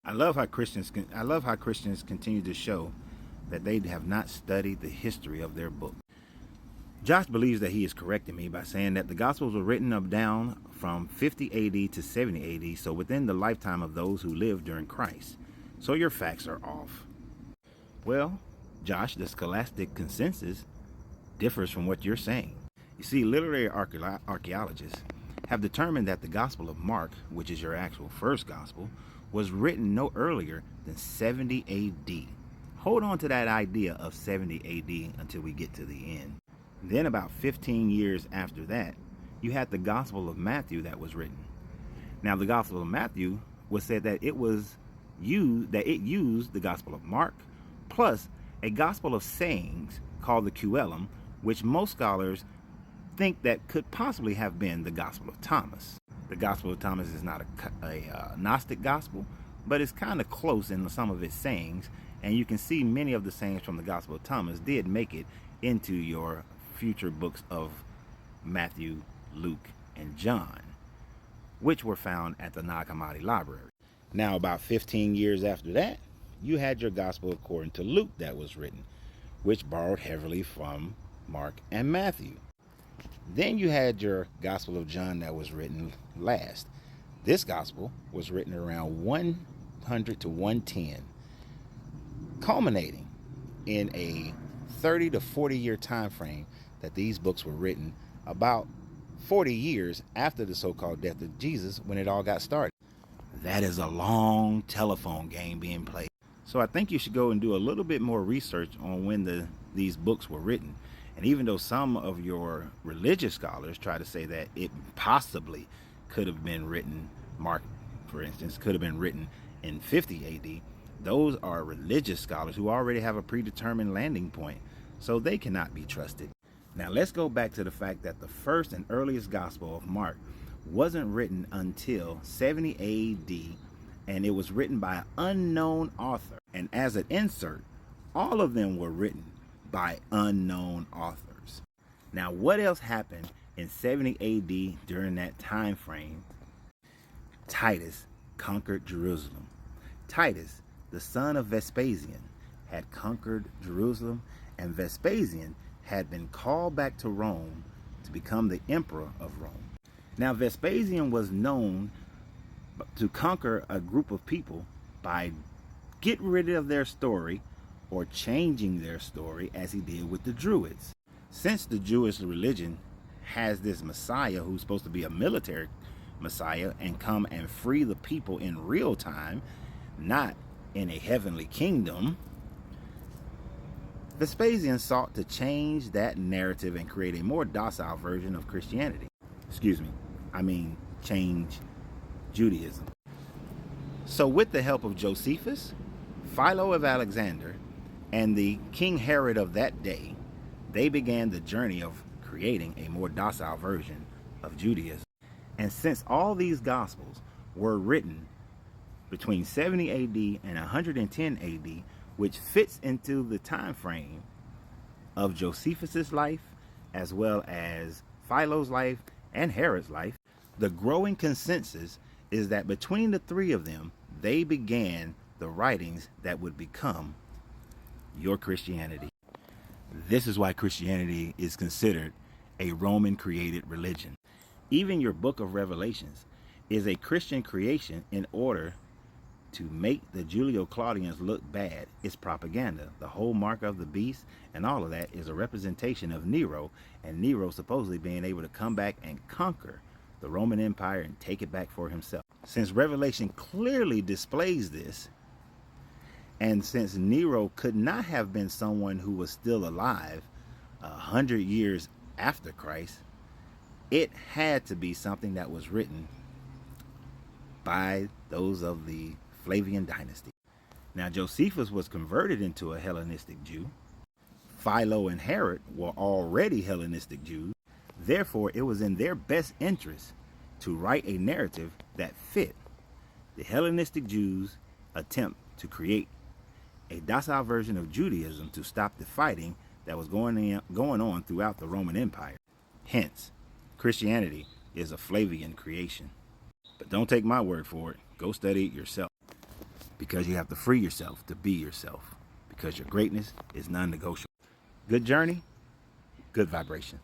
I love how Christians continue to show that they have not studied the history of their book. Josh believes that he is correcting me by saying that the Gospels were written up down from 50 AD to 70 AD, so within the lifetime of those who lived during Christ. So your facts are off. Well, Josh, the scholastic consensus differs from what you're saying. You see, literary archaeologists have determined that the Gospel of Mark, which is your actual first Gospel, was written no earlier than 70 AD. Hold on to that idea of 70 AD until we get to the end. Then about 15 years after that, you had the Gospel of Matthew that was written. Now the Gospel of Matthew was said that it used the Gospel of Mark plus a Gospel of sayings called the Qelim, which most scholars think that could possibly have been the Gospel of Thomas. The Gospel of Thomas is not a Gnostic gospel, but it's kind of close in some of its sayings, and you can see many of the sayings from the Gospel of Thomas did make it into your future books of Matthew, Luke, and John, which were found at the Nag Hammadi Library. Now, about 15 years after that, you had your Gospel according to Luke that was written, which borrowed heavily from Mark and Matthew. Then you had your Gospel of John that was written last. This Gospel was written around 100 to 110, culminating in a 30 to 40 year time frame that these books were written, about 40 years after the so-called death of Jesus, when it all got started. That is a long telephone game being played. So I think you should go and do a little bit more research on when these books were written. And even though some of your religious scholars try to say that it possibly could have been written, Mark, for instance, could have been written in 50 AD, those are religious scholars who already have a predetermined landing point, so they cannot be trusted. Now let's go back to the fact that the first and earliest Gospel of Mark wasn't written until 70 AD, and it was written by an unknown author. And as an insert, all of them were written by unknown authors. Now, what else happened in 70 AD during that time frame? Titus conquered Jerusalem. Titus, the son of Vespasian, had conquered Jerusalem, and Vespasian had been called back to Rome to become the emperor of Rome. Now, Vespasian was known to conquer a group of people by getting rid of their story or changing their story, as he did with the Druids. Since the Jewish religion has this Messiah who's supposed to be a military Messiah and come and free the people in real time, not in a heavenly kingdom, Vespasian sought to change that narrative and create a more docile version of Christianity. Change Judaism. So with the help of Josephus, Philo of Alexander, and the King Herod of that day, they began the journey of creating a more docile version of Judaism. And since all these Gospels were written between 70 AD and 110 AD, which fits into the time frame of Josephus's life, as well as Philo's life and Herod's life, the growing consensus is that between the three of them, they began the writings that would become your Christianity. This is why Christianity is considered a Roman created religion. Even your book of Revelations is a Christian creation in order to make the Julio-Claudians look bad. It's propaganda. The whole mark of the beast and all of that is a representation of Nero, and Nero supposedly being able to come back and conquer the Roman Empire and take it back for himself. Since Revelation clearly displays this, and since Nero could not have been someone who was still alive 100 years after Christ, it had to be something that was written by those of the Flavian dynasty. Now, Josephus was converted into a Hellenistic Jew. Philo and Herod were already Hellenistic Jews. Therefore, it was in their best interest to write a narrative that fit the Hellenistic Jews' attempt to create a docile version of Judaism to stop the fighting that was going on throughout the Roman Empire. Hence, Christianity is a Flavian creation. But don't take my word for it. Go study it yourself. because you have to free yourself to be yourself, because your greatness is non-negotiable. Good journey, good vibration.